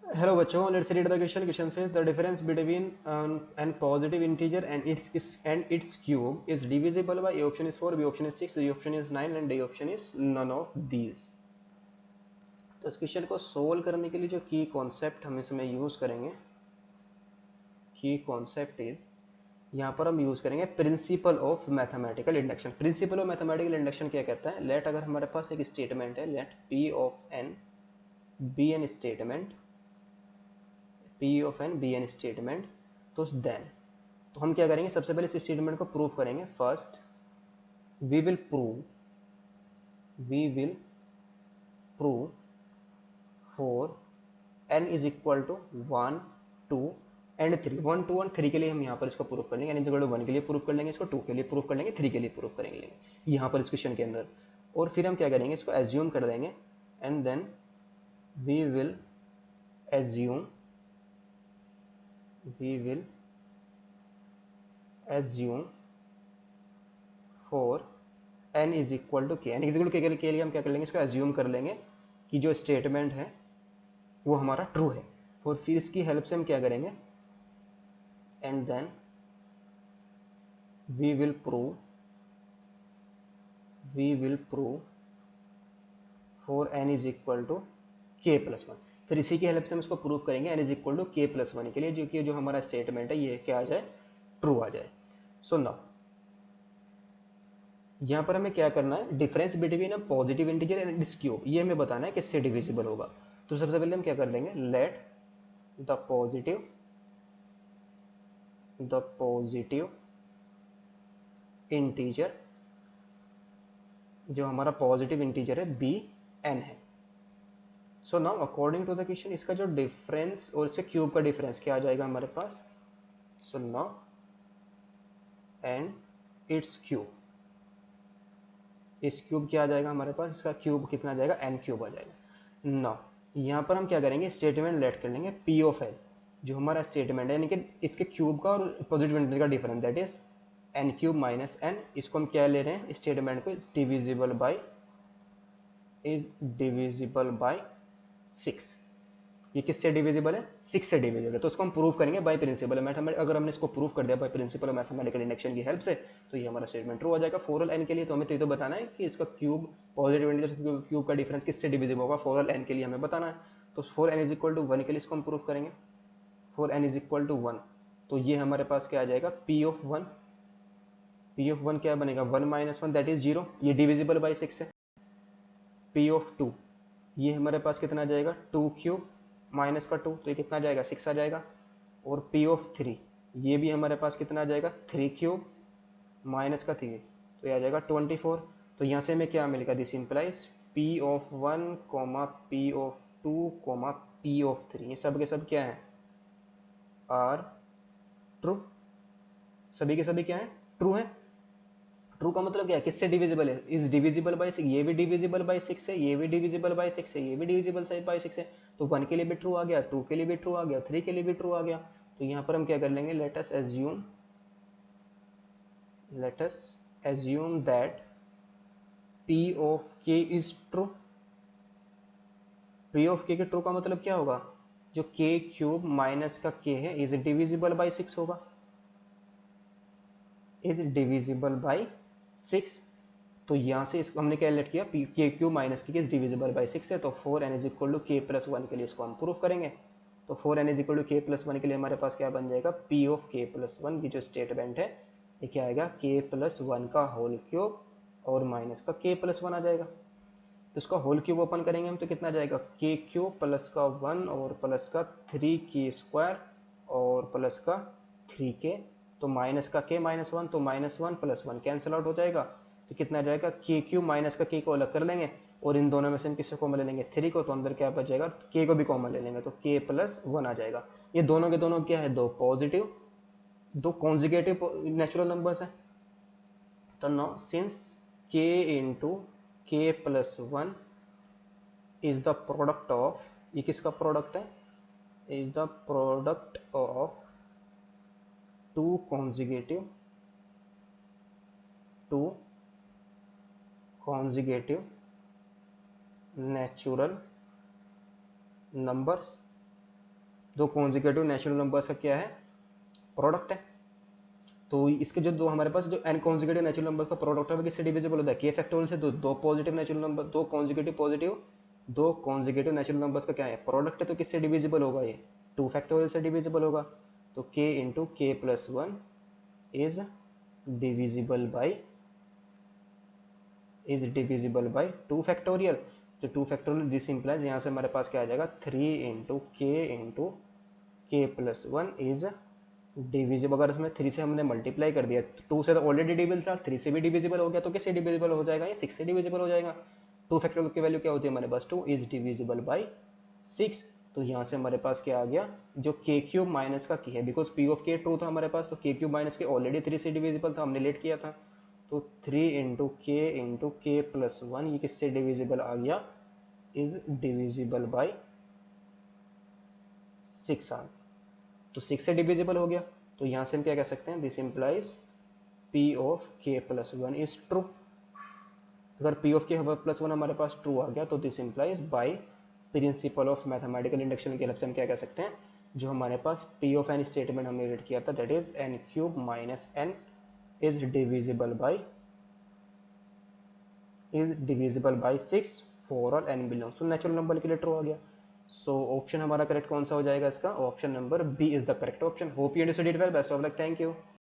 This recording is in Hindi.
हेलो बच्चों, let's read the question. Question से the difference between an positive integer and its cube is divisible by. A option is 4, B option is 6, C option is 9 and D option is none of these. तो इस क्वेश्चन को सोल्व करने के लिए जो की कॉन्सेप्ट हम इसमें यूज करेंगे, की कॉन्सेप्ट इज, यहाँ पर हम यूज करेंगे principal of mathematical induction. Principal of mathematical induction क्या कहता है? लेट, अगर हमारे पास एक स्टेटमेंट है, let P of n be an statement, P of n be an statement, तो देन, तो हम क्या करेंगे, सबसे पहले इस स्टेटमेंट को प्रूव करेंगे. First we will prove for n is equal to 1 2 and 3. 1 2 और 3 के लिए हम यहाँ पर इसको प्रूव कर लेंगे. n इज इक्वल टू 1 के लिए प्रूव कर लेंगे, इसको 2 के लिए प्रूव कर लेंगे, 3 के लिए प्रूव करेंगे यहाँ पर इस क्वेश्चन के अंदर. और फिर हम क्या करेंगे, इसको एज्यूम कर देंगे and then we will assume for n is equal to k. n is equal to के लिए हम क्या कर लेंगे, इसको एज्यूम कर लेंगे कि जो स्टेटमेंट है वो हमारा ट्रू है. और फिर इसकी हेल्प से हम क्या करेंगे, and then we will prove for n is equal to k plus 1. फिर इसी की हेल्प से हम इसको प्रूव करेंगे n is equal to k plus 1 के लिए, जो कि जो हमारा स्टेटमेंट है ये क्या आ जाए, ट्रू आ जाए. सो नाउ यहाँ पर हमें क्या करना है, difference between a positive integer and its cube, ये हमें बताना है किससे डिविजिबल होगा. तो सबसे पहले हम क्या कर लेंगे, लेट द पॉजिटिव इंटीजर, जो हमारा पॉजिटिव इंटीजर है बी एन है. So now according to the question, इसका जो डिफरेंस और इससे क्यूब का डिफरेंस क्या आ जाएगा हमारे पास. So now and its cube, इस क्यूब क्या आ जाएगा हमारे पास, इसका क्यूब कितना आ जाएगा, एन क्यूब आ जाएगा. नाउ यहाँ पर हम क्या करेंगे, स्टेटमेंट लेट कर लेंगे पी ऑफ एन, जो हमारा स्टेटमेंट है, यानी कि इसके क्यूब का और पॉजिटिव इंटीजर का difference, that is n cube minus n. इसको हम क्या ले रहे हैं, स्टेटमेंट को डिविजिबल बाय 6. ये किससे डिविजिबल है, 6 से डिविजिबल है. तो उसको हम प्रूव करेंगे बाय प्रिंसिपल मैथमेटिक्स. अगर हमने इसको प्रूव कर दिया बाय प्रिंसिपल मैथमेटिकल इंडक्शन की हेल्प से, तो ये हमारा स्टेटमेंट ट्रू हो जाएगा. फॉर ऑल एन के लिए तो हमें तो ये तो बताना है कि इसका क्यूब, पॉजिटिव इंटीजर क्यूब का डिफरेंस किससे डिविजिबल होगा, फॉर ऑल एन के लिए हमें बताना है. तो for n is equal to 1 के लिए इसको हम प्रूव करेंगे. For n is equal to 1, तो ये हमारे पास क्या आ जाएगा, पी ऑफ 1. पी ऑफ 1 क्या बनेगा, 1 माइनस 1 दैट इज 0, ये डिविजिबल बाय 6 है. पी ऑफ 2, ये हमारे पास कितना आ जाएगा, 2 क्यूब माइनस का 2, तो ये कितना आ जाएगा, 6 आ जाएगा. और पी ऑफ 3, ये भी हमारे पास कितना आ जाएगा, 3 क्यूब माइनस का 3, तो ये आ जाएगा 24. तो यहाँ से हमें क्या मिलेगा, this implies P of 1 comma P of 2 comma P of 3, ये सब के सब क्या है, आर ट्रू. सभी के सभी क्या है, ट्रू है. ट्रू का मतलब क्या है, किससे डिविजिबल है, इज डिविजिबल बाय 6. ये भी डिविजिबल बाय 6 है, ये भी डिविजिबल बाय 6 है, ये भी डिविजिबल बाय 6 है. तो 1 के लिए भी ट्रू आ गया, 2 के लिए भी ट्रू आ गया, 3 के लिए भी ट्रू आ गया. तो यहाँ पर हम क्या कर लेंगे, let us assume that P of के इज ट्रू. पी ऑफ के ट्रू का मतलब क्या होगा, जो के क्यूब माइनस का के है इज डिविजिबल बाय 6 होगा, इज डिविजिबल बाय 6. तो यहाँ से इसको हमने क्या लेट किया, के क्यू माइनस के इज डिविजिबल बाय 6 है. तो 4n is equal to k plus 1 के लिए इसको हम प्रूव करेंगे. तो 4n is equal to k plus 1 के लिए हमारे पास क्या बन जाएगा, पी ऑफ के प्लस 1 की जो स्टेटमेंट है ये क्या आएगा, के प्लस 1 का होल क्यूब और माइनस का के प्लस 1 आ जाएगा. तो इसका होल क्यूब ओपन करेंगे हम, तो कितना आ जाएगा, के क्यूब प्लस का 1 और प्लस का 3 के स्क्वायर और प्लस का 3 के. तो माइनस का के माइनस 1, तो माइनस 1 प्लस 1 कैंसिल आउट हो जाएगा. तो कितना आ जाएगा, के क्यूब माइनस का के को अलग कर लेंगे और इन दोनों में से हम किससे कॉमन ले लेंगे, 3 को. तो अंदर क्या बच जाएगा, के को भी कॉमन ले लेंगे, तो के प्लस 1 आ जाएगा. ये दोनों के दोनों क्या है, दो पॉजिटिव, दो कॉन्जिगेटिव नेचुरल नंबर्स हैं. तो no since k into k plus 1 is the product of, ये किसका प्रोडक्ट है, is the product of two consecutive natural numbers दो कॉन्जिक्यूटिव नेचुरल नंबर्स का क्या है, प्रोडक्ट है। तो इसके जो दो हमारे पास जो n कॉन्जिक्यूटिव नेचुरल नंबर्स का प्रोडक्ट है वो किससे डिविजिबल होता है, k फैक्टोरियल से। दो पॉजिटिव नेचुरल नंबर, दो कॉन्जिक्यूटिव नेचुरल नंबर्स का क्या है, प्रोडक्ट है, तो किससे डिविजिबल होगा ये, 2 फैक्टोरियल से डिविजिबल होगा। तो k into k plus one is divisible by 2 factorial. तो 2 फैक्टोरियल दिस इंप्लाइज, यहाँ से हमारे पास क्या आ जाएगा, 3 into k plus one is divisible. अगर इसमें 3 से हमने मल्टीप्लाई कर दिया, 2 से तो ऑलरेडी डिविजिबल था, 3 से भी डिविजिबल हो गया, तो किससे डिविजिबल हो जाएगा, ये 6 से डिविजिबल हो जाएगा। 2 फैक्टोरियल की वैल्यू क्या होती है हमारे पास, 2 इज डिविजिबल बाई 6। तो यहाँ से हमारे पास क्या आ गया, जो के क्यूब माइनस का की है, बिकॉज पी ऑफ के ट्रू था हमारे पास, तो के क्यूब माइनस के ऑलरेडी 3 से डिविजिबल था, हमने लेट किया था। तो 3 इंटू के प्लस वन, ये किससे डिविजिबल आ गया, इज डिविजिबल बाई 6 आ। तो 6 से डिविजिबल हो गया। तो यहाँ से हम क्या कह सकते हैं, this implies P of k plus one is true. अगर P of k plus one हमारे पास ट्रू आ गया, तो this implies by principle of mathematical induction की हेल्प से हम क्या कह सकते हैं, जो हमारे पास पी ऑफ एन स्टेटमेंट हमने रीड किया था, that is n cube minus n is divisible by 6 for all n belongs to natural number के लिए ट्रू आ गया। सो ऑप्शन हमारा करेक्ट कौन सा हो जाएगा, इसका option number B is the correct option. Hope you understood it well, best of luck, thank you.